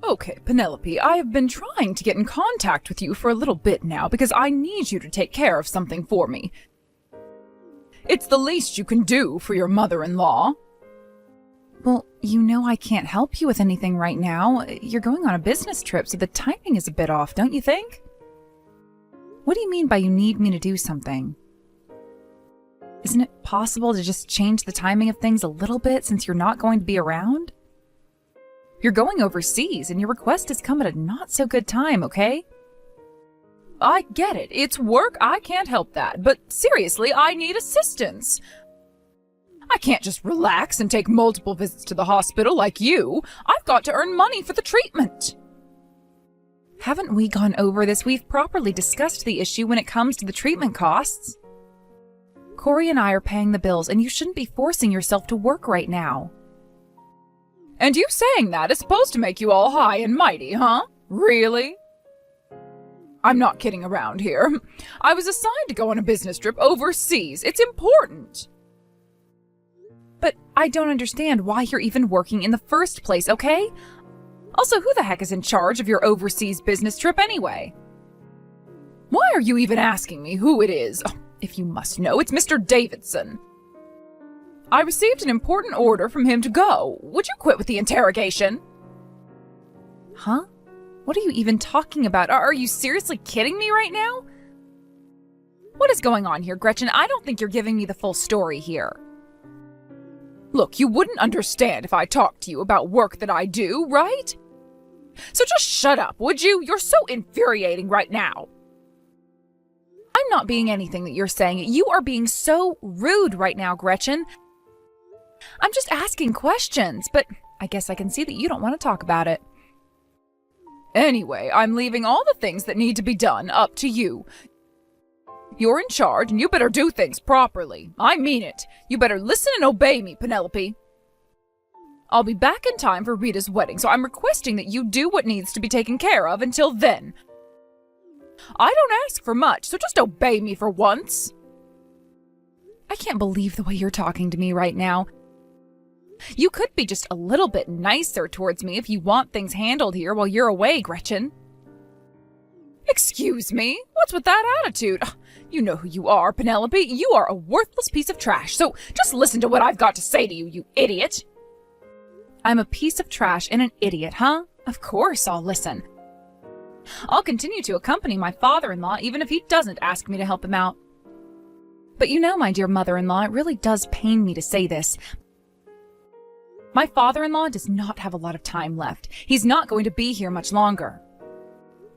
Okay, Penelope, I have been trying to get in contact with you for a little bit now because I need you to take care of something for me. It's the least you can do for your mother-in-law. Well, you know I can't help you with anything right now. You're going on a business trip, so the timing is a bit off, don't you think? What do you mean by you need me to do something? Isn't it possible to just change the timing of things a little bit since you're not going to be around? You're going overseas, and your request has come at a not-so-good time, okay? I get it. It's work. I can't help that. But seriously, I need assistance. I can't just relax and take multiple visits to the hospital like you. I've got to earn money for the treatment. Haven't we gone over this? We've properly discussed the issue when it comes to the treatment costs. Corey and I are paying the bills, and you shouldn't be forcing yourself to work right now. And you saying that is supposed to make you all high and mighty, huh? Really? I'm not kidding around here. I was assigned to go on a business trip overseas. It's important. But I don't understand why you're even working in the first place, okay? Also, who the heck is in charge of your overseas business trip anyway? Why are you even asking me who it is? Oh, if you must know, it's Mr. Davidson. I received an important order from him to go. Would you quit with the interrogation? Huh? What are you even talking about? Are you seriously kidding me right now? What is going on here, Gretchen? I don't think you're giving me the full story here. Look, you wouldn't understand if I talked to you about work that I do, right? So just shut up, would you? You're so infuriating right now. I'm not being anything that you're saying. You are being so rude right now, Gretchen. I'm just asking questions, but I guess I can see that you don't want to talk about it. Anyway, I'm leaving all the things that need to be done up to you. You're in charge, and you better do things properly. I mean it. You better listen and obey me, Penelope. I'll be back in time for Rita's wedding, so I'm requesting that you do what needs to be taken care of until then. I don't ask for much, so just obey me for once. I can't believe the way you're talking to me right now. You could be just a little bit nicer towards me if you want things handled here while you're away, Gretchen. Excuse me? What's with that attitude? You know who you are, Penelope. You are a worthless piece of trash, so just listen to what I've got to say to you, you idiot. I'm a piece of trash and an idiot, huh? Of course I'll listen. I'll continue to accompany my father-in-law even if he doesn't ask me to help him out. But you know, my dear mother-in-law, it really does pain me to say this. My father-in-law does not have a lot of time left. He's not going to be here much longer.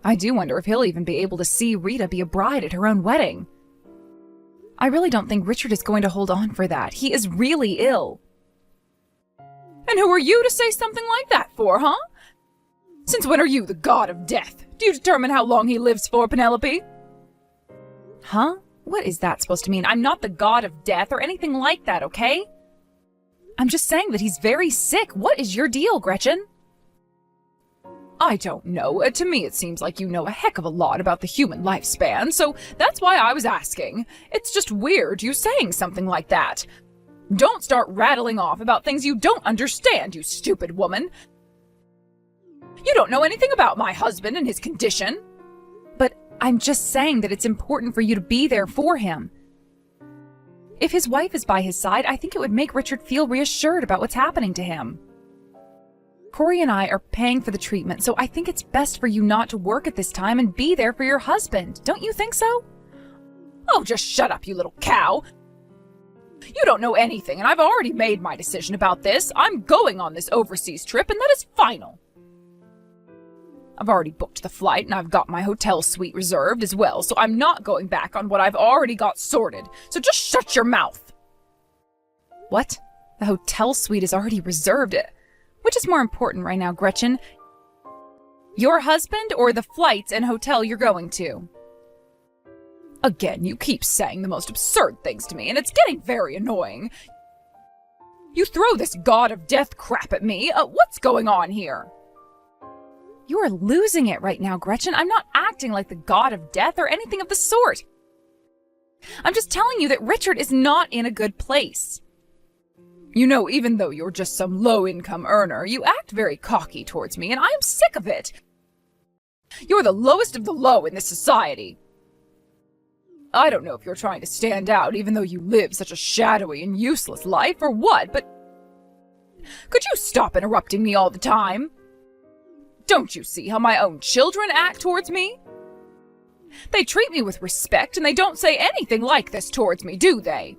I do wonder if he'll even be able to see Rita be a bride at her own wedding. I really don't think Richard is going to hold on for that. He is really ill. And who are you to say something like that for, huh? Since when are you the god of death? Do you determine how long he lives for, Penelope? Huh? What is that supposed to mean? I'm not the god of death or anything like that, okay? I'm just saying that he's very sick. What is your deal, Gretchen? I don't know. To me, it seems like you know a heck of a lot about the human lifespan, so that's why I was asking. It's just weird you saying something like that. Don't start rattling off about things you don't understand, you stupid woman. You don't know anything about my husband and his condition. But I'm just saying that it's important for you to be there for him. If his wife is by his side, I think it would make Richard feel reassured about what's happening to him. Corey and I are paying for the treatment, so I think it's best for you not to work at this time and be there for your husband. Don't you think so? Oh, just shut up, you little cow. You don't know anything, and I've already made my decision about this. I'm going on this overseas trip, and that is final. I've already booked the flight, and I've got my hotel suite reserved as well, so I'm not going back on what I've already got sorted. So just shut your mouth. What? The hotel suite is already reserved. Which is more important right now, Gretchen? Your husband or the flights and hotel you're going to? Again, you keep saying the most absurd things to me, and it's getting very annoying. You throw this god of death crap at me. What's going on here? You are losing it right now, Gretchen. I'm not acting like the god of death or anything of the sort. I'm just telling you that Richard is not in a good place. You know, even though you're just some low-income earner, you act very cocky towards me, and I am sick of it. You're the lowest of the low in this society. I don't know if you're trying to stand out, even though you live such a shadowy and useless life, or what, but could you stop interrupting me all the time? Don't you see how my own children act towards me? They treat me with respect, and they don't say anything like this towards me, do they?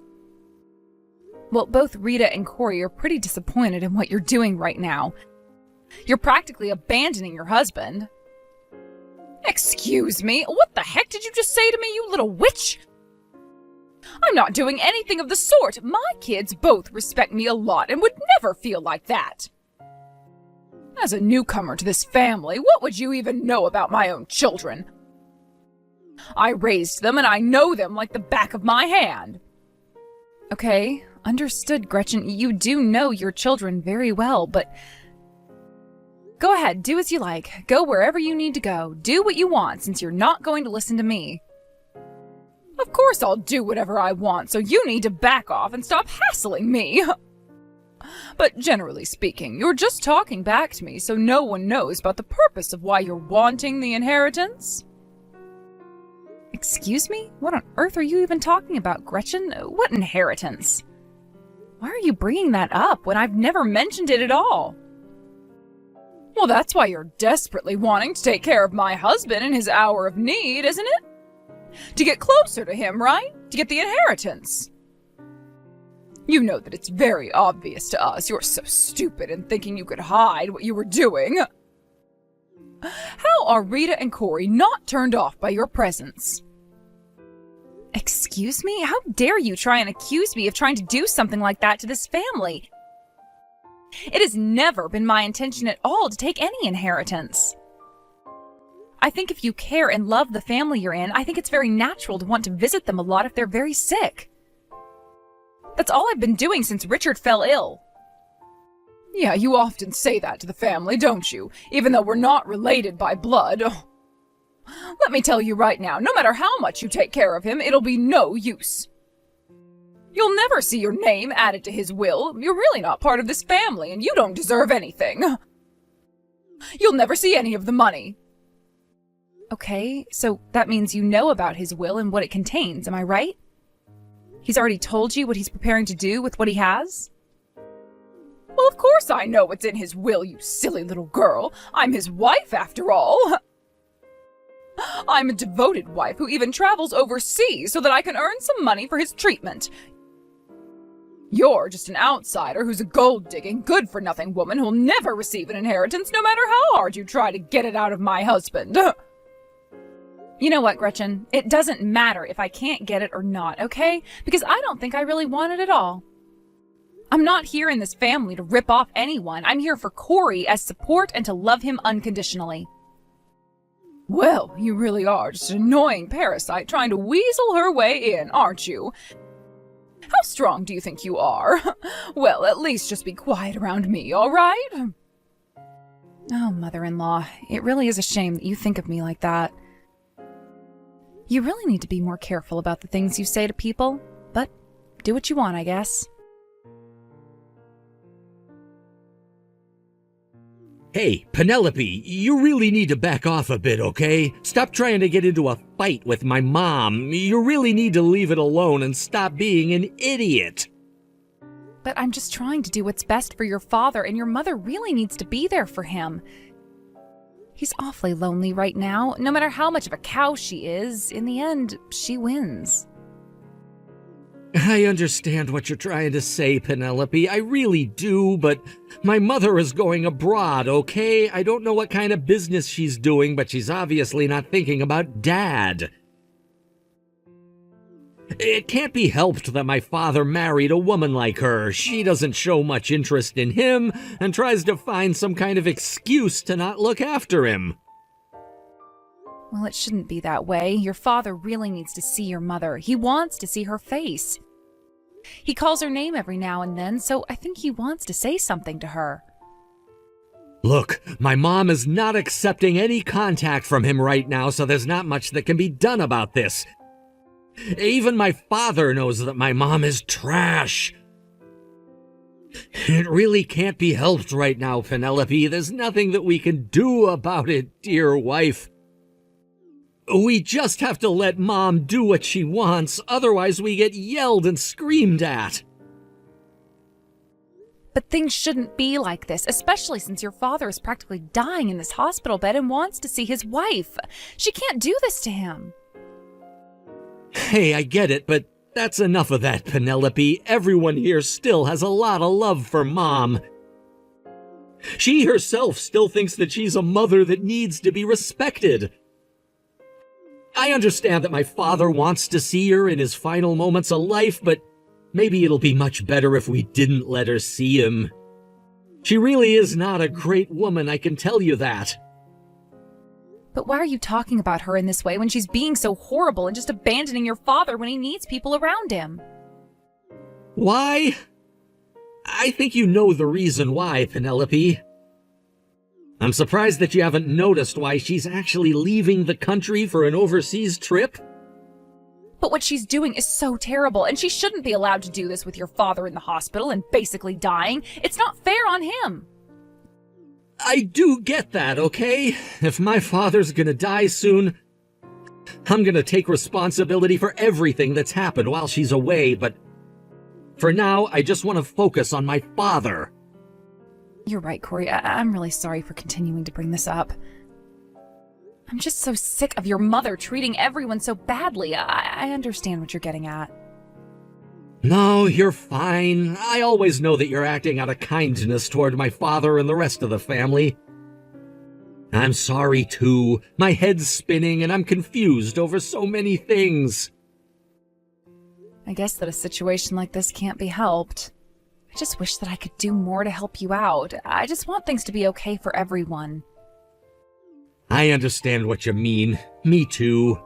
Well, both Rita and Corey are pretty disappointed in what you're doing right now. You're practically abandoning your husband. Excuse me, what the heck did you just say to me, you little witch? I'm not doing anything of the sort. My kids both respect me a lot and would never feel like that. As a newcomer to this family, what would you even know about my own children? I raised them and I know them like the back of my hand. Okay, understood, Gretchen. You do know your children very well, but go ahead, do as you like. Go wherever you need to go. Do what you want, since you're not going to listen to me. Of course I'll do whatever I want, so you need to back off and stop hassling me. But generally speaking, you're just talking back to me, so no one knows about the purpose of why you're wanting the inheritance. Excuse me? What on earth are you even talking about, Gretchen? What inheritance? Why are you bringing that up when I've never mentioned it at all? Well, that's why you're desperately wanting to take care of my husband in his hour of need, isn't it? To get closer to him, right? To get the inheritance. You know that it's very obvious to us. You're so stupid in thinking you could hide what you were doing. How are Rita and Corey not turned off by your presence? Excuse me? How dare you try and accuse me of trying to do something like that to this family? It has never been my intention at all to take any inheritance. I think if you care and love the family you're in, I think it's very natural to want to visit them a lot if they're very sick. That's all I've been doing since Richard fell ill. Yeah, you often say that to the family, don't you? Even though we're not related by blood. Oh. Let me tell you right now, no matter how much you take care of him, it'll be no use. You'll never see your name added to his will. You're really not part of this family, and you don't deserve anything. You'll never see any of the money. Okay, so that means you know about his will and what it contains, am I right? He's already told you what he's preparing to do with what he has? Well, of course I know what's in his will, you silly little girl. I'm his wife, after all. I'm a devoted wife who even travels overseas so that I can earn some money for his treatment. You're just an outsider who's a gold-digging, good-for-nothing woman who'll never receive an inheritance no matter how hard you try to get it out of my husband. You know what, Gretchen? It doesn't matter if I can't get it or not, okay? Because I don't think I really want it at all. I'm not here in this family to rip off anyone. I'm here for Corey as support and to love him unconditionally. Well, you really are just an annoying parasite trying to weasel her way in, aren't you? How strong do you think you are? Well, at least just be quiet around me, all right? Oh, mother-in-law, it really is a shame that you think of me like that. You really need to be more careful about the things you say to people, but do what you want, I guess. Hey, Penelope, you really need to back off a bit, okay? Stop trying to get into a fight with my mom. You really need to leave it alone and stop being an idiot. But I'm just trying to do what's best for your father, and your mother really needs to be there for him. He's awfully lonely right now. No matter how much of a cow she is, in the end, she wins. I understand what you're trying to say, Penelope. I really do, but my mother is going abroad, okay? I don't know what kind of business she's doing, but she's obviously not thinking about Dad. It can't be helped that my father married a woman like her. She doesn't show much interest in him and tries to find some kind of excuse to not look after him. Well, it shouldn't be that way. Your father really needs to see your mother. He wants to see her face. He calls her name every now and then, so I think he wants to say something to her. Look, my mom is not accepting any contact from him right now, so there's not much that can be done about this. Even my father knows that my mom is trash. It really can't be helped right now, Penelope. There's nothing that we can do about it, dear wife. We just have to let Mom do what she wants, otherwise we get yelled and screamed at. But things shouldn't be like this, especially since your father is practically dying in this hospital bed and wants to see his wife. She can't do this to him. Hey, I get it, but that's enough of that, Penelope. Everyone here still has a lot of love for Mom. She herself still thinks that she's a mother that needs to be respected. I understand that my father wants to see her in his final moments of life, but maybe it'll be much better if we didn't let her see him. She really is not a great woman, I can tell you that. But why are you talking about her in this way when she's being so horrible and just abandoning your father when he needs people around him? Why? I think you know the reason why, Penelope. I'm surprised that you haven't noticed why she's actually leaving the country for an overseas trip. But what she's doing is so terrible, and she shouldn't be allowed to do this with your father in the hospital and basically dying. It's not fair on him. I do get that, okay? If my father's gonna die soon, I'm gonna take responsibility for everything that's happened while she's away, but for now, I just want to focus on my father. You're right, Corey. I'm really sorry for continuing to bring this up. I'm just so sick of your mother treating everyone so badly. I understand what you're getting at. No, you're fine. I always know that you're acting out of kindness toward my father and the rest of the family. I'm sorry, too. My head's spinning and I'm confused over so many things. I guess that a situation like this can't be helped. I just wish that I could do more to help you out. I just want things to be okay for everyone. I understand what you mean. Me too.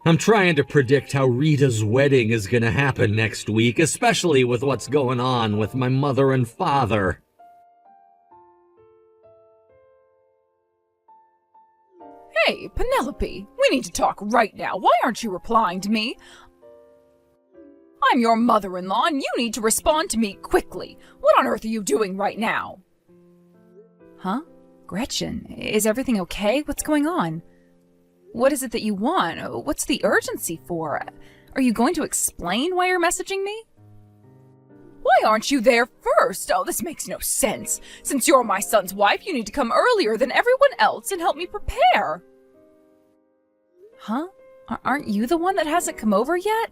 I'm trying to predict how Rita's wedding is gonna happen next week, especially with what's going on with my mother and father. Hey, Penelope, we need to talk right now. Why aren't you replying to me? I'm your mother-in-law, and you need to respond to me quickly. What on earth are you doing right now? Huh? Gretchen, is everything okay? What's going on? What is it that you want? What's the urgency for? Are you going to explain why you're messaging me? Why aren't you there first? Oh, this makes no sense. Since you're my son's wife, you need to come earlier than everyone else and help me prepare. Huh? Aren't you the one that hasn't come over yet?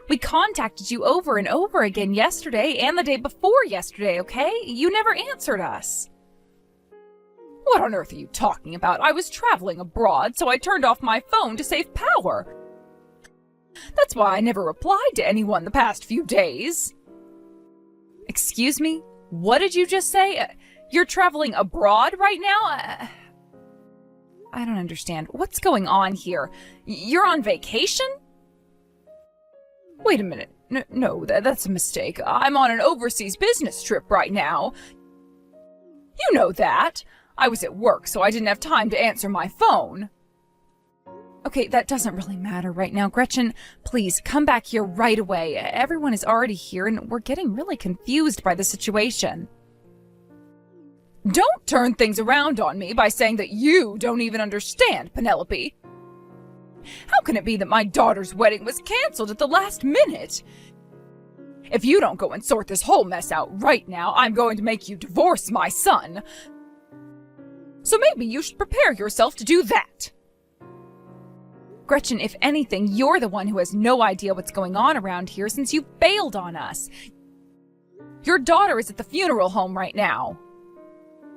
We contacted you over and over again yesterday and the day before yesterday, okay? You never answered us. What on earth are you talking about? I was traveling abroad, so I turned off my phone to save power. That's why I never replied to anyone the past few days. Excuse me? What did you just say? You're traveling abroad right now? I don't understand. What's going on here? You're on vacation? Wait a minute. No, that's a mistake. I'm on an overseas business trip right now. You know that. I was at work, so I didn't have time to answer my phone. Okay, that doesn't really matter right now. Gretchen, please come back here right away. Everyone is already here, and we're getting really confused by the situation. Don't turn things around on me by saying that you don't even understand, Penelope. How can it be that my daughter's wedding was canceled at the last minute? If you don't go and sort this whole mess out right now, I'm going to make you divorce my son. So maybe you should prepare yourself to do that. Gretchen, if anything, you're the one who has no idea what's going on around here since you bailed on us. Your daughter is at the funeral home right now.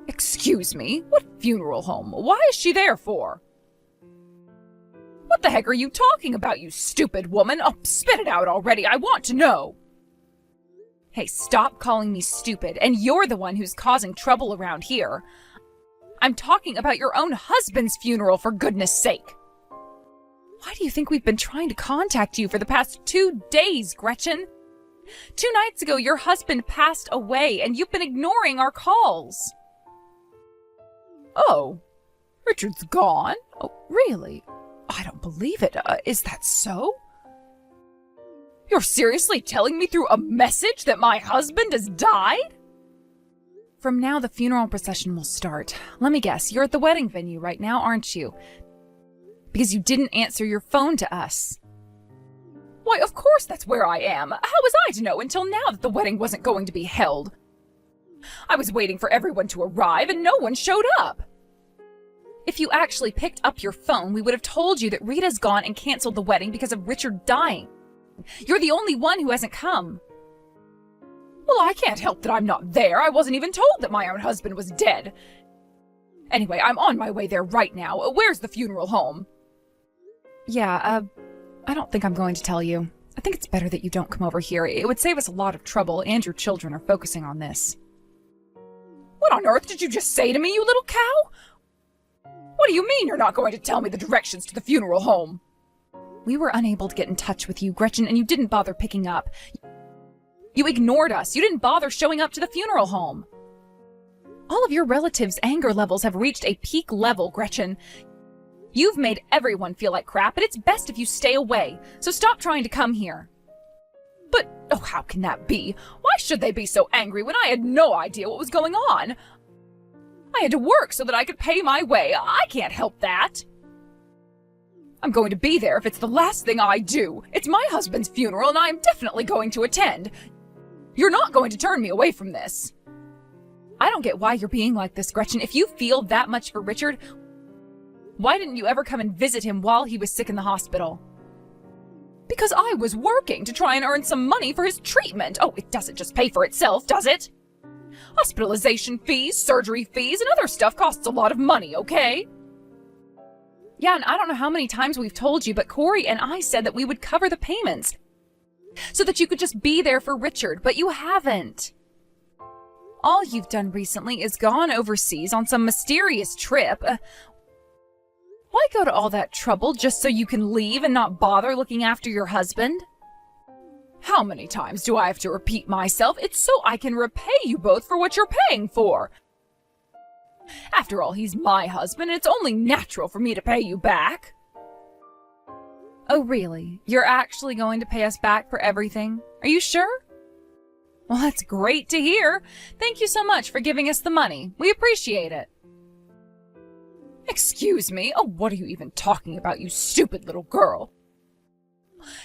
Excuse me? What funeral home? Why is she there for? What the heck are you talking about, you stupid woman? Oh, spit it out already. I want to know. Hey, stop calling me stupid, and you're the one who's causing trouble around here. I'm talking about your own husband's funeral, for goodness sake. Why do you think we've been trying to contact you for the past 2 days, Gretchen? 2 nights ago, your husband passed away, and you've been ignoring our calls. Oh, Richard's gone? Oh, really? I don't believe it. Is that so? You're seriously telling me through a message that my husband has died? From now, the funeral procession will start. Let me guess, you're at the wedding venue right now, aren't you? Because you didn't answer your phone to us. Why, of course that's where I am. How was I to know until now that the wedding wasn't going to be held? I was waiting for everyone to arrive and no one showed up. If you actually picked up your phone, we would have told you that Rita's gone and canceled the wedding because of Richard dying. You're the only one who hasn't come. Well, I can't help that I'm not there. I wasn't even told that my own husband was dead. Anyway, I'm on my way there right now. Where's the funeral home? Yeah, I don't think I'm going to tell you. I think it's better that you don't come over here. It would save us a lot of trouble, and your children are focusing on this. What on earth did you just say to me, you little cow? What do you mean you're not going to tell me the directions to the funeral home? We were unable to get in touch with you, Gretchen, and you didn't bother picking up. You ignored us. You didn't bother showing up to the funeral home. All of your relatives' anger levels have reached a peak level, Gretchen. You've made everyone feel like crap, and it's best if you stay away, so stop trying to come here. But, oh, how can that be? Why should they be so angry when I had no idea what was going on? I had to work so that I could pay my way. I can't help that. I'm going to be there if it's the last thing I do. It's my husband's funeral, and I am definitely going to attend. You're not going to turn me away from this. I don't get why you're being like this, Gretchen. If you feel that much for Richard, why didn't you ever come and visit him while he was sick in the hospital? Because I was working to try and earn some money for his treatment. Oh, it doesn't just pay for itself, does it? Hospitalization fees, surgery fees, and other stuff costs a lot of money, okay? Yeah, and I don't know how many times we've told you, but Corey and I said that we would cover the payments so that you could just be there for Richard, but you haven't. All you've done recently is gone overseas on some mysterious trip. Why go to all that trouble just so you can leave and not bother looking after your husband? How many times do I have to repeat myself? It's so I can repay you both for what you're paying for. After all, he's my husband, and it's only natural for me to pay you back. Oh, really? You're actually going to pay us back for everything? Are you sure? Well, that's great to hear. Thank you so much for giving us the money. We appreciate it. Excuse me? Oh, what are you even talking about, you stupid little girl?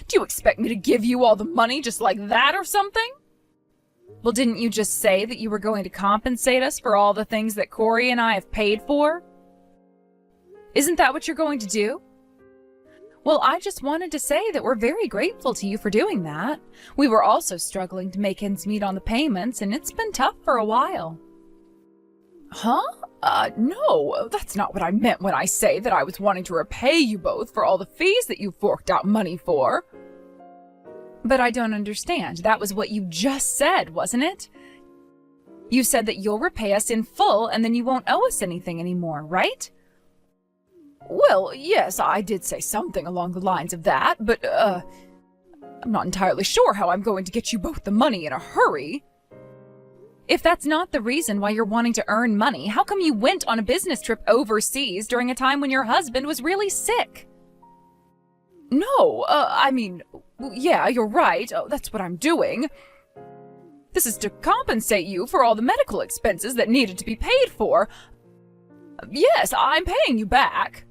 Do you expect me to give you all the money just like that or something? Well, didn't you just say that you were going to compensate us for all the things that Corey and I have paid for? Isn't that what you're going to do? Well, I just wanted to say that we're very grateful to you for doing that. We were also struggling to make ends meet on the payments, and it's been tough for a while. Huh? No, that's not what I meant when I say that I was wanting to repay you both for all the fees that you forked out money for. But I don't understand. That was what you just said, wasn't it? You said that you'll repay us in full and then you won't owe us anything anymore, right? Well, yes, I did say something along the lines of that, but, I'm not entirely sure how I'm going to get you both the money in a hurry. If that's not the reason why you're wanting to earn money, how come you went on a business trip overseas during a time when your husband was really sick? No, I mean, yeah, you're right. Oh, that's what I'm doing. This is to compensate you for all the medical expenses that needed to be paid for. Yes, I'm paying you back.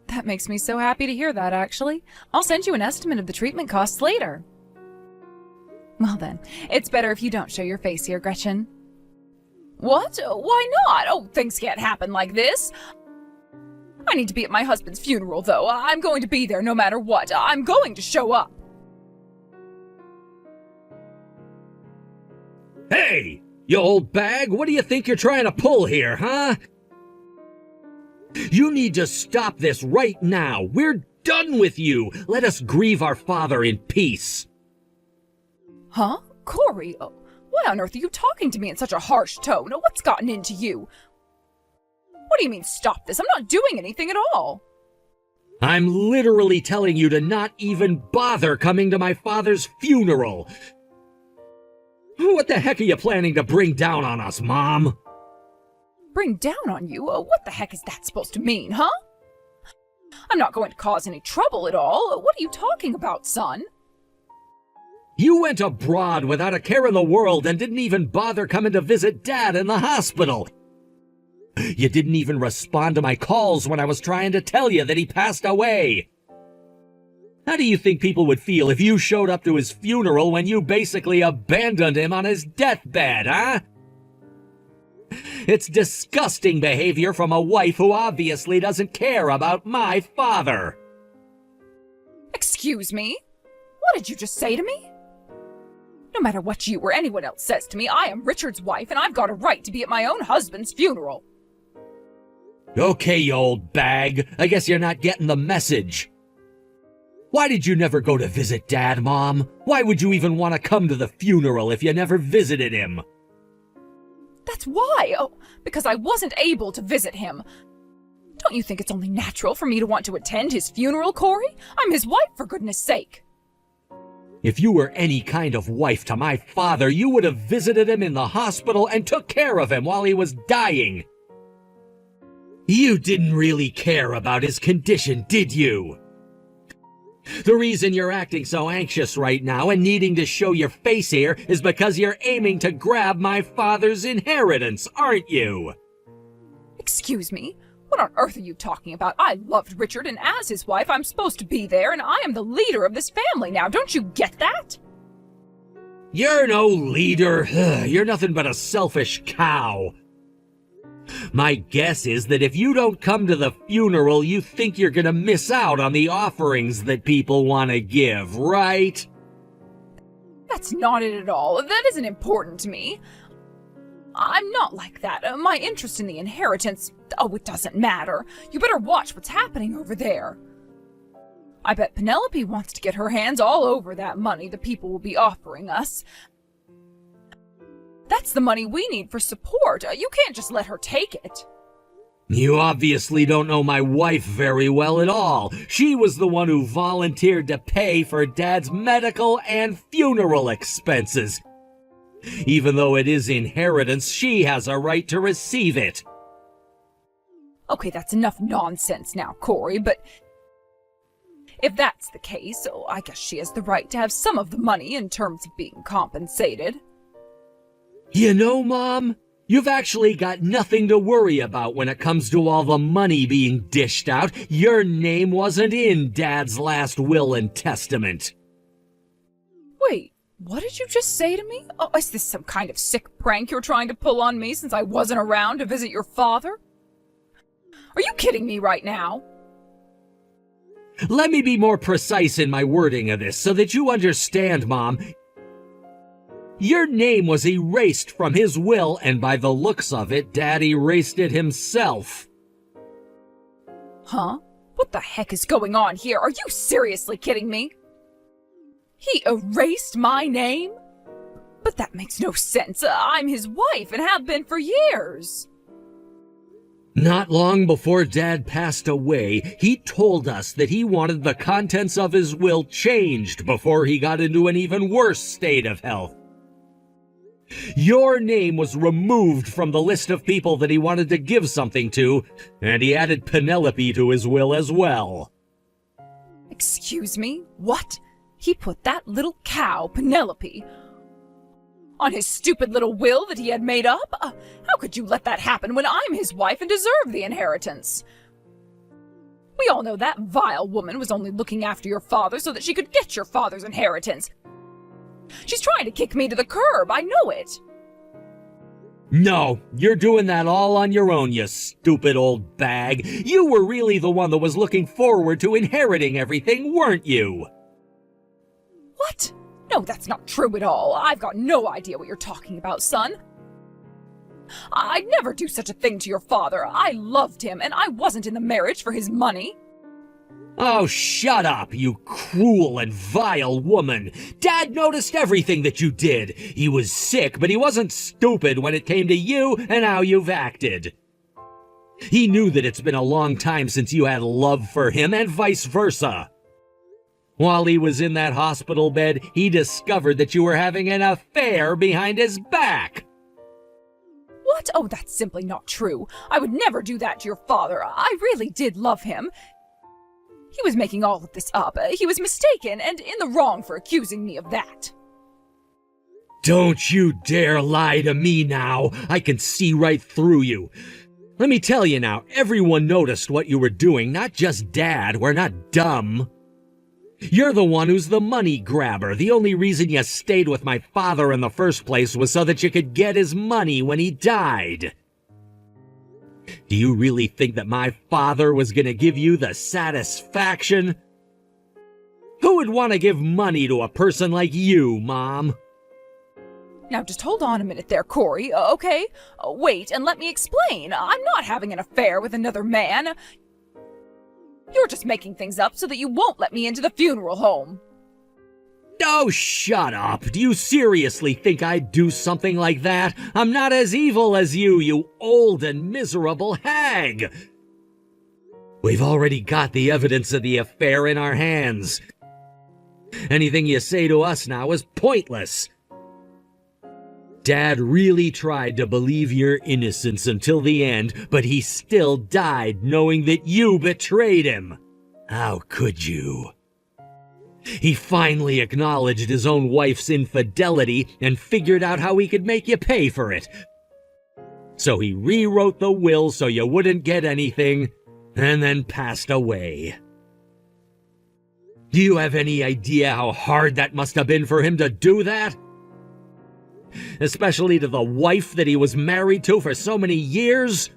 That makes me so happy to hear that, actually. I'll send you an estimate of the treatment costs later. Well then, it's better if you don't show your face here, Gretchen. What? Why not? Oh, things can't happen like this. I need to be at my husband's funeral, though. I'm going to be there no matter what. I'm going to show up. Hey, you old bag, what do you think you're trying to pull here, huh? You need to stop this right now. We're done with you. Let us grieve our father in peace. Huh? Corey, why on earth are you talking to me in such a harsh tone? What's gotten into you? What do you mean, stop this? I'm not doing anything at all. I'm literally telling you to not even bother coming to my father's funeral. What the heck are you planning to bring down on us, Mom? Bring down on you? What the heck is that supposed to mean, huh? I'm not going to cause any trouble at all. What are you talking about, son? You went abroad without a care in the world and didn't even bother coming to visit Dad in the hospital. You didn't even respond to my calls when I was trying to tell you that he passed away. How do you think people would feel if you showed up to his funeral when you basically abandoned him on his deathbed, huh? It's disgusting behavior from a wife who obviously doesn't care about my father. Excuse me? What did you just say to me? No matter what you or anyone else says to me, I am Richard's wife and I've got a right to be at my own husband's funeral. Okay, you old bag. I guess you're not getting the message. Why did you never go to visit Dad, Mom? Why would you even want to come to the funeral if you never visited him? That's why. Oh, because I wasn't able to visit him. Don't you think it's only natural for me to want to attend his funeral, Corey? I'm his wife, for goodness sake. If you were any kind of wife to my father, you would have visited him in the hospital and took care of him while he was dying. You didn't really care about his condition, did you? The reason you're acting so anxious right now and needing to show your face here is because you're aiming to grab my father's inheritance, aren't you? Excuse me? What on earth are you talking about? I loved Richard, and as his wife, I'm supposed to be there, and I am the leader of this family now. Don't you get that? You're no leader. You're nothing but a selfish cow. My guess is that if you don't come to the funeral, you think you're gonna miss out on the offerings that people want to give, right? That's not it at all. That isn't important to me. I'm not like that. My interest in the inheritance, oh, it doesn't matter. You better watch what's happening over there. I bet Penelope wants to get her hands all over that money the people will be offering us. That's the money we need for support. You can't just let her take it. You obviously don't know my wife very well at all. She was the one who volunteered to pay for Dad's medical and funeral expenses. Even though it is inheritance, she has a right to receive it. Okay, that's enough nonsense now, Corey, but if that's the case, oh, I guess she has the right to have some of the money in terms of being compensated. You know, Mom, you've actually got nothing to worry about when it comes to all the money being dished out. Your name wasn't in Dad's last will and testament. Wait, what did you just say to me? Oh, is this some kind of sick prank you're trying to pull on me since I wasn't around to visit your father? Are you kidding me right now? Let me be more precise in my wording of this so that you understand, Mom. Your name was erased from his will, and by the looks of it, Dad erased it himself. Huh? What the heck is going on here? Are you seriously kidding me? He erased my name? But that makes no sense. I'm his wife and have been for years. Not long before Dad passed away, he told us that he wanted the contents of his will changed before he got into an even worse state of health. Your name was removed from the list of people that he wanted to give something to, and he added Penelope to his will as well. Excuse me? What? He put that little cow, Penelope, on his stupid little will that he had made up? How could you let that happen when I'm his wife and deserve the inheritance? We all know that vile woman was only looking after your father so that she could get your father's inheritance. She's trying to kick me to the curb, I know it. No, you're doing that all on your own, you stupid old bag. You were really the one that was looking forward to inheriting everything, weren't you? What? No, that's not true at all. I've got no idea what you're talking about, son. I'd never do such a thing to your father. I loved him, and I wasn't in the marriage for his money. Oh, shut up, you cruel and vile woman. Dad noticed everything that you did. He was sick, but he wasn't stupid when it came to you and how you've acted. He knew that it's been a long time since you had love for him, and vice versa. While he was in that hospital bed, he discovered that you were having an affair behind his back. What? Oh, that's simply not true. I would never do that to your father. I really did love him. He was making all of this up. He was mistaken and in the wrong for accusing me of that. Don't you dare lie to me now. I can see right through you. Let me tell you now, everyone noticed what you were doing, not just Dad. We're not dumb. You're the one who's the money grabber. The only reason you stayed with my father in the first place was so that you could get his money when he died. Do you really think that my father was going to give you the satisfaction? Who would want to give money to a person like you, Mom? Now just hold on a minute there, Corey, okay? Wait and let me explain. I'm not having an affair with another man. You're just making things up so that you won't let me into the funeral home. Oh, shut up. Do you seriously think I'd do something like that? I'm not as evil as you old and miserable hag. We've already got the evidence of the affair in our hands. Anything you say to us now is pointless. Dad really tried to believe your innocence until the end, but he still died knowing that you betrayed him. How could you? He finally acknowledged his own wife's infidelity and figured out how he could make you pay for it. So he rewrote the will so you wouldn't get anything, and then passed away. Do you have any idea how hard that must have been for him to do that? Especially to the wife that he was married to for so many years?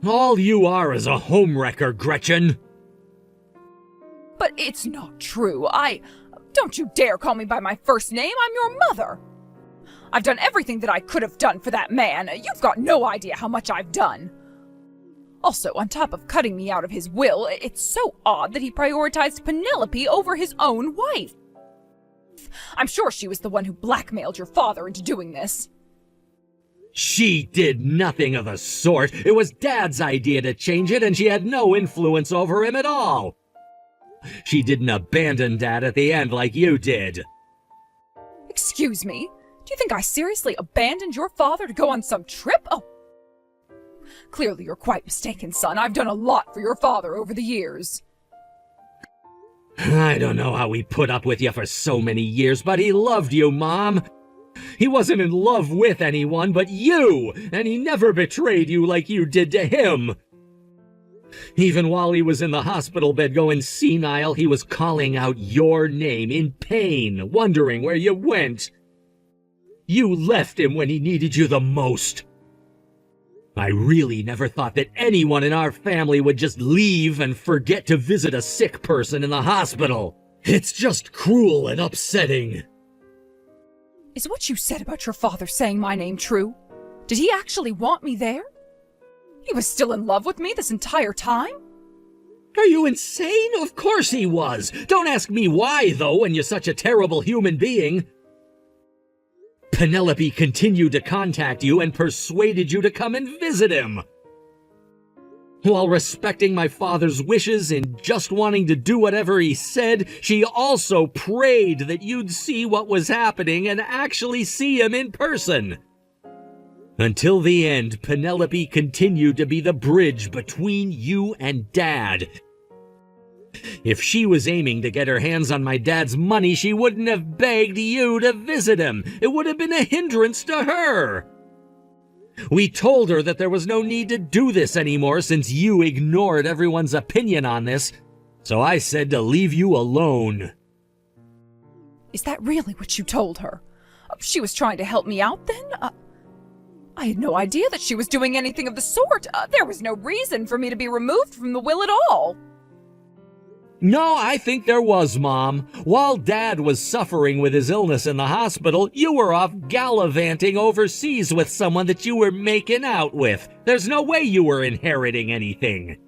All you are is a homewrecker, Gretchen. But it's not true. Don't you dare call me by my first name. I'm your mother. I've done everything that I could have done for that man. You've got no idea how much I've done. Also, on top of cutting me out of his will, it's so odd that he prioritized Penelope over his own wife. I'm sure she was the one who blackmailed your father into doing this. She did nothing of the sort. It was Dad's idea to change it, and she had no influence over him at all. She didn't abandon Dad at the end like you did. Excuse me? Do you think I seriously abandoned your father to go on some trip? Oh, clearly you're quite mistaken, son. I've done a lot for your father over the years. I don't know how he put up with you for so many years, but he loved you, Mom. He wasn't in love with anyone but you, and he never betrayed you like you did to him. Even while he was in the hospital bed going senile, he was calling out your name in pain, wondering where you went. You left him when he needed you the most. I really never thought that anyone in our family would just leave and forget to visit a sick person in the hospital. It's just cruel and upsetting. Is what you said about your father saying my name true? Did he actually want me there? He was still in love with me this entire time? Are you insane? Of course he was. Don't ask me why, though, when you're such a terrible human being. Penelope continued to contact you and persuaded you to come and visit him. While respecting my father's wishes and just wanting to do whatever he said, she also prayed that you'd see what was happening and actually see him in person. Until the end, Penelope continued to be the bridge between you and Dad. If she was aiming to get her hands on my dad's money, she wouldn't have begged you to visit him. It would have been a hindrance to her. We told her that there was no need to do this anymore since you ignored everyone's opinion on this, so I said to leave you alone. Is that really what you told her? She was trying to help me out then? I had no idea that she was doing anything of the sort. There was no reason for me to be removed from the will at all. No, I think there was, Mom. While Dad was suffering with his illness in the hospital, you were off gallivanting overseas with someone that you were making out with. There's no way you were inheriting anything.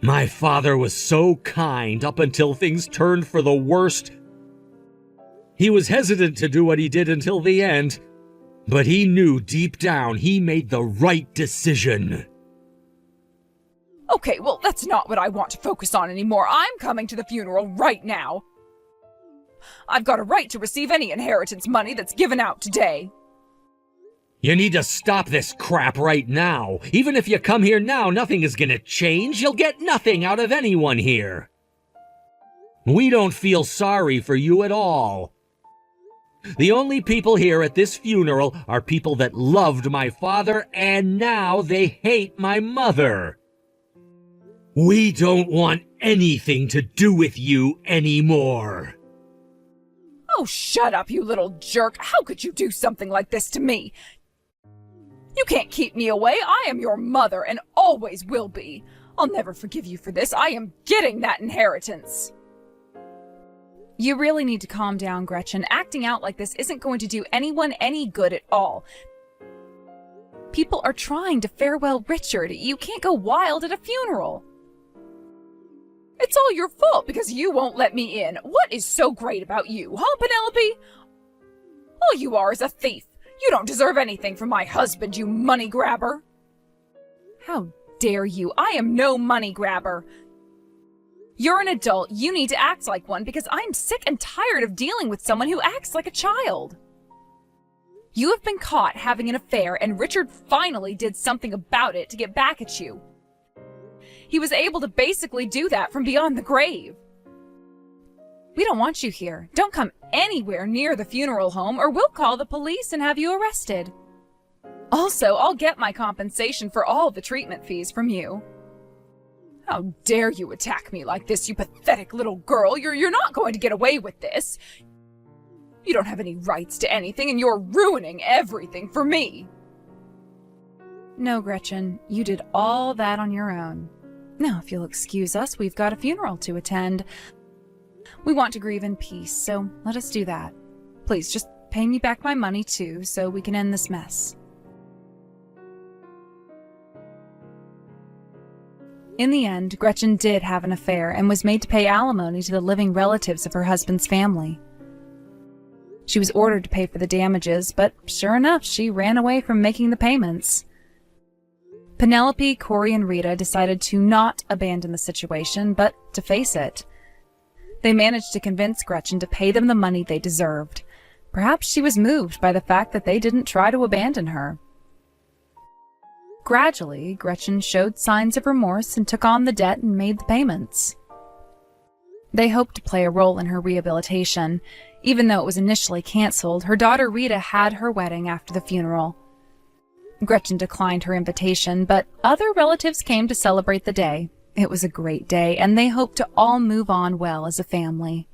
My father was so kind up until things turned for the worst. He was hesitant to do what he did until the end, but he knew deep down he made the right decision. Okay, well, that's not what I want to focus on anymore. I'm coming to the funeral right now. I've got a right to receive any inheritance money that's given out today. You need to stop this crap right now. Even if you come here now, nothing is gonna change. You'll get nothing out of anyone here. We don't feel sorry for you at all. The only people here at this funeral are people that loved my father, and now they hate my mother. We don't want anything to do with you anymore. Oh, shut up, you little jerk. How could you do something like this to me? You can't keep me away. I am your mother and always will be. I'll never forgive you for this. I am getting that inheritance. You really need to calm down, Gretchen. Acting out like this isn't going to do anyone any good at all. People are trying to farewell Richard. You can't go wild at a funeral. It's all your fault because you won't let me in. What is so great about you, huh, Penelope? All you are is a thief. You don't deserve anything from my husband, you money grabber. How dare you? I am no money grabber. You're an adult. You need to act like one because I'm sick and tired of dealing with someone who acts like a child. You have been caught having an affair, and Richard finally did something about it to get back at you. He was able to basically do that from beyond the grave. We don't want you here. Don't come anywhere near the funeral home or we'll call the police and have you arrested. Also, I'll get my compensation for all the treatment fees from you. How dare you attack me like this, you pathetic little girl? You're not going to get away with this. You don't have any rights to anything and you're ruining everything for me. No, Gretchen, you did all that on your own. Now, if you'll excuse us, we've got a funeral to attend. We want to grieve in peace, so let us do that. Please, just pay me back my money, too, so we can end this mess. In the end, Gretchen did have an affair and was made to pay alimony to the living relatives of her husband's family. She was ordered to pay for the damages, but sure enough, she ran away from making the payments. Penelope, Corey, and Rita decided to not abandon the situation, but to face it. They managed to convince Gretchen to pay them the money they deserved. Perhaps she was moved by the fact that they didn't try to abandon her. Gradually, Gretchen showed signs of remorse and took on the debt and made the payments. They hoped to play a role in her rehabilitation. Even though it was initially canceled, her daughter Rita had her wedding after the funeral. Gretchen declined her invitation, but other relatives came to celebrate the day. It was a great day, and they hoped to all move on well as a family.